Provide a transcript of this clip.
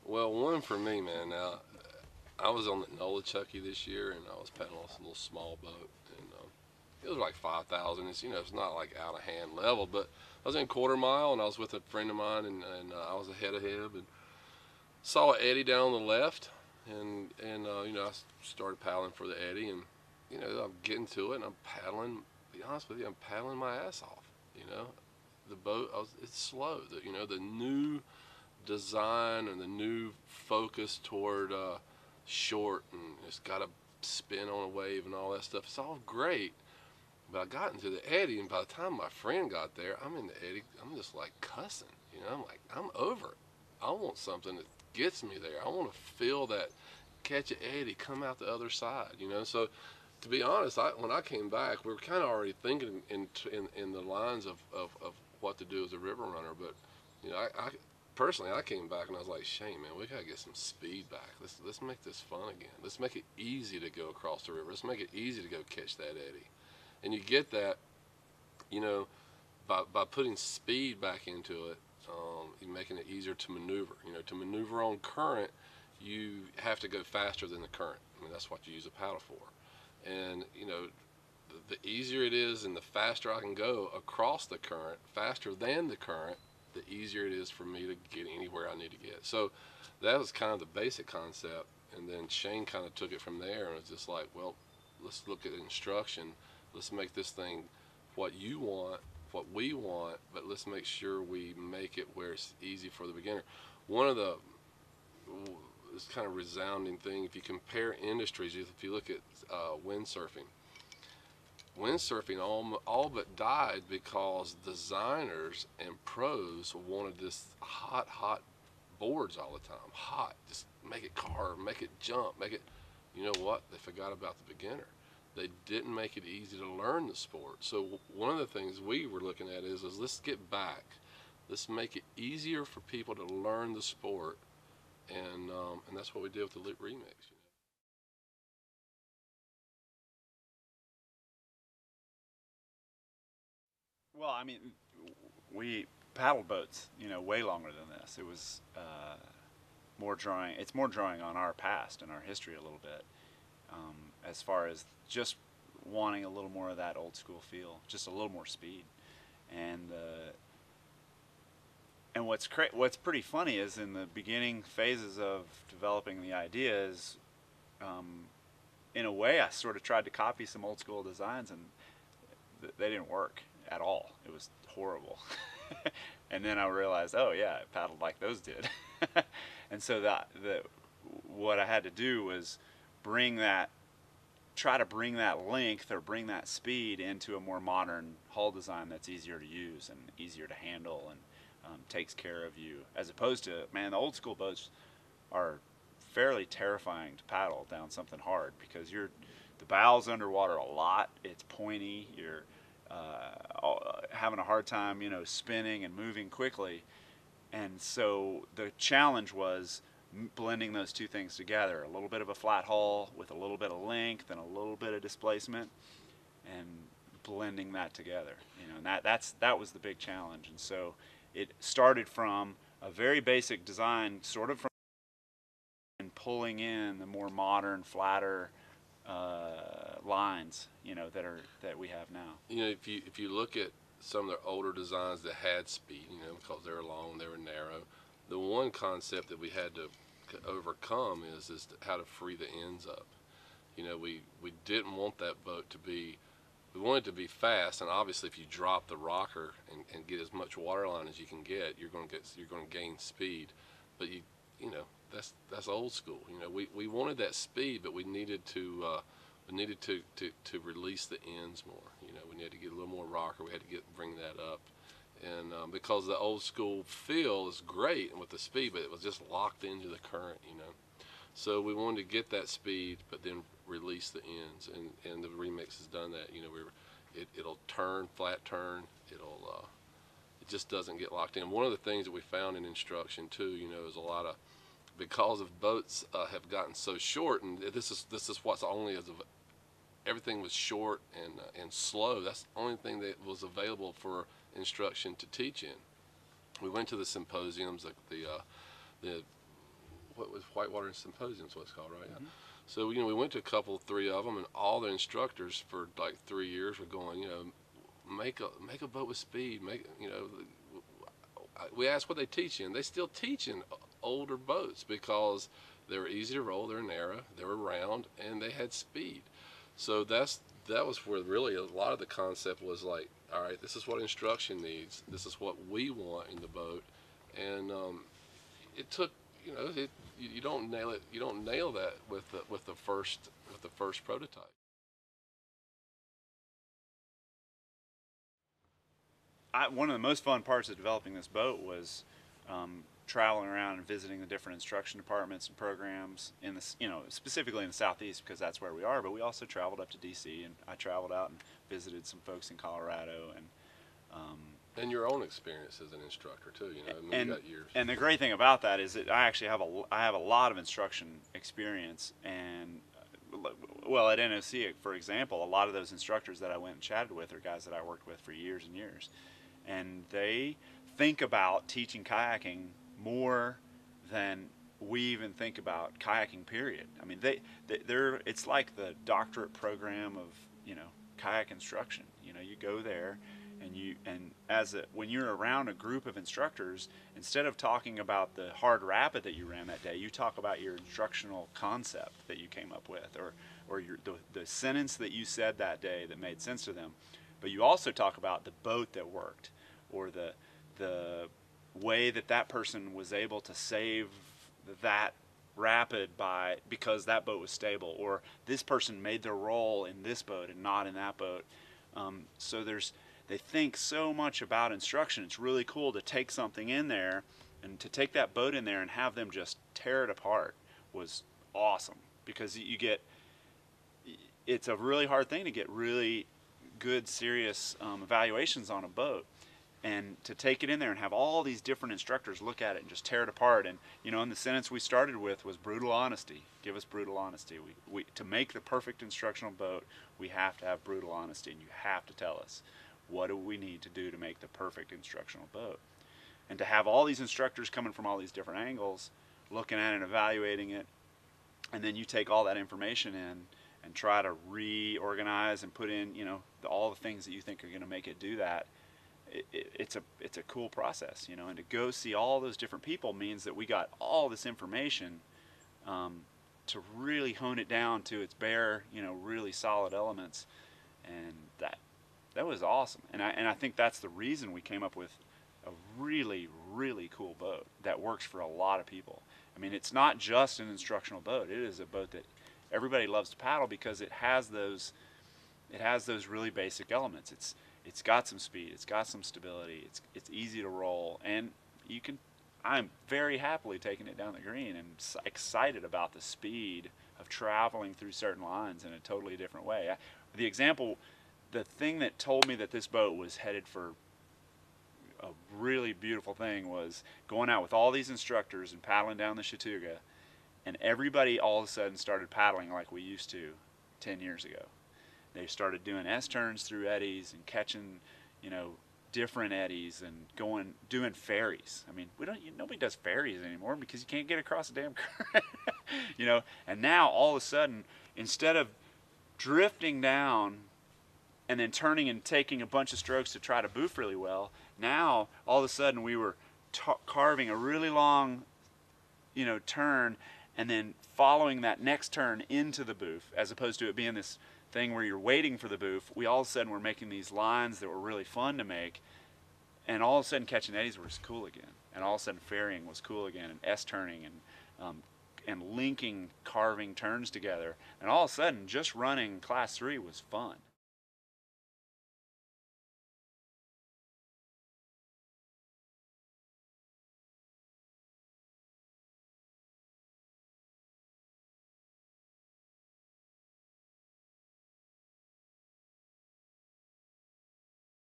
Well, one for me, man. Now, I was on the NOLA Chucky this year, and I was paddling a little small boat, and it was like 5,000. It's it's not like out of hand level, but I was in quarter mile, and I was with a friend of mine, and I was ahead of him, and saw an eddy down on the left, and I started paddling for the eddy, and I'm getting to it, and I'm paddling. To be honest with you, I'm paddling my ass off. You know, the boat, it's slow. The new design and the new focus toward short, and it's got to spin on a wave and all that stuff. It's all great, but I got into the eddy, and by the time my friend got there, I'm in the eddy. I'm just like cussing. I'm like, I'm over it. I want something that gets me there. I want to feel that catch an eddy, come out the other side. So to be honest, when I came back, we were kind of already thinking in the lines of what to do as a river runner. But I personally, I came back and I was like, Shane, man, we gotta get some speed back. Let's make this fun again. Let's make it easy to go across the river. Let's make it easy to go catch that eddy. And you get that, you know, by putting speed back into it, you're making it easier to maneuver. To maneuver on current, you have to go faster than the current. I mean, that's what you use a paddle for. And the easier it is, and the faster I can go across the current, faster than the current, the easier it is for me to get anywhere I need to get. So that was kind of the basic concept. And then Shane kind of took it from there and was just like, well, let's look at instruction. Let's make this thing what you want, what we want, but let's make sure we make it where it's easy for the beginner. One of the this kind of resounding thing, if you compare industries, if you look at windsurfing, all but died because designers and pros wanted this hot boards all the time. Hot, just make it carve, make it jump, make it. You know what? They forgot about the beginner. They didn't make it easy to learn the sport. So one of the things we were looking at is let's get back. Let's make it easier for people to learn the sport, and that's what we did with the remix. Well, I mean, we paddled boats, way longer than this. It was more drawing. It's more drawing on our past and our history a little bit, as far as just wanting a little more of that old school feel, just a little more speed, and what's pretty funny is in the beginning phases of developing the ideas, um, in a way, I sort of tried to copy some old school designs, and they didn't work at all. It was horrible. And then I realized, oh yeah, I paddled like those did. And so what I had to do was try to bring that length or bring that speed into a more modern hull design that's easier to use and easier to handle, and takes care of you, as opposed to, man, the old school boats are fairly terrifying to paddle down something hard, because the bow's underwater a lot. It's pointy. You're having a hard time, spinning and moving quickly. And so the challenge was blending those two things together: a little bit of a flat hull with a little bit of length and a little bit of displacement, and blending that together. And that was the big challenge. And so it started from a very basic design, sort of from, and pulling in the more modern, flatter lines, that we have now. If you look at some of the older designs that had speed, because they were long, they were narrow, the one concept that we had to overcome is how to free the ends up. We didn't want that boat to be. We wanted it to be fast, and obviously, if you drop the rocker and get as much water line as you can get, you're going to gain speed. But that's old school. We wanted that speed, but we needed to release the ends more. We needed to get a little more rocker. We had to bring that up, and because the old school feel is great with the speed, but it was just locked into the current. So we wanted to get that speed, but then release the ends, and the remix has done that. It'll turn, flat turn. It just doesn't get locked in. One of the things that we found in instruction too, is a lot of, because of boats have gotten so short, and this is what's only as of, everything was short and slow. That's the only thing that was available for instruction to teach in. We went to the symposiums, like the what was Whitewater Symposium is what it's called, right? Mm-hmm. So we went to a couple, three of them, and all the instructors for like 3 years were going, make a boat with speed. We asked what they teach in. They still teach in older boats because they were easy to roll, they're narrow, they were round, and they had speed. So that was where really a lot of the concept was like, all right, this is what instruction needs. This is what we want in the boat, and it took you don't nail it. You don't nail that with the first prototype. One of the most fun parts of developing this boat was traveling around and visiting the different instruction departments and programs in the, specifically in the Southeast, because that's where we are. But we also traveled up to DC, and I traveled out and visited some folks in Colorado, And your own experience as an instructor too. You got years. And the great thing about that is that I actually have a lot of instruction experience, and well, at NOC, for example, a lot of those instructors that I went and chatted with are guys that I worked with for years and years, and they think about teaching kayaking more than we even think about kayaking, period. I mean, they're it's like the doctorate program of kayak instruction. You go there, and when you're around a group of instructors, instead of talking about the hard rapid that you ran that day, you talk about your instructional concept that you came up with, or the sentence that you said that day that made sense to them. But you also talk about the boat that worked, or the way that person was able to save that rapid because that boat was stable, or this person made their roll in this boat and not in that boat. So they think so much about instruction. It's really cool to take something in there, and to take that boat in there and have them just tear it apart was awesome, because it's a really hard thing to get really good, serious evaluations on a boat. And to take it in there and have all these different instructors look at it and just tear it apart. And and the sentence we started with was brutal honesty. Give us brutal honesty. We to make the perfect instructional boat, we have to have brutal honesty, and you have to tell us, what do we need to do to make the perfect instructional boat? And to have all these instructors coming from all these different angles, looking at it and evaluating it, and then you take all that information in and try to reorganize and put in all the things that you think are going to make it do that. It's a cool process, and to go see all those different people means that we got all this information to really hone it down to its bare, really solid elements, and that was awesome. And I think that's the reason we came up with a really, really cool boat that works for a lot of people. I mean, it's not just an instructional boat. It is a boat that everybody loves to paddle because it has those really basic elements. It's got some speed, it's got some stability, it's easy to roll, and I'm very happily taking it down the green and excited about the speed of traveling through certain lines in a totally different way. The thing that told me that this boat was headed for a really beautiful thing was going out with all these instructors and paddling down the Chattooga, and everybody all of a sudden started paddling like we used to 10 years ago. They started doing S-turns through eddies and catching, different eddies, and doing ferries. I mean, nobody does ferries anymore because you can't get across a damn current, And now all of a sudden, instead of drifting down and then turning and taking a bunch of strokes to try to boof really well, now all of a sudden we were carving a really long, turn, and then following that next turn into the boof, as opposed to it being this thing where you're waiting for the boof. We all of a sudden were making these lines that were really fun to make, and all of a sudden catching eddies was cool again, and all of a sudden ferrying was cool again, and S-turning and linking carving turns together, and all of a sudden just running class 3 was fun.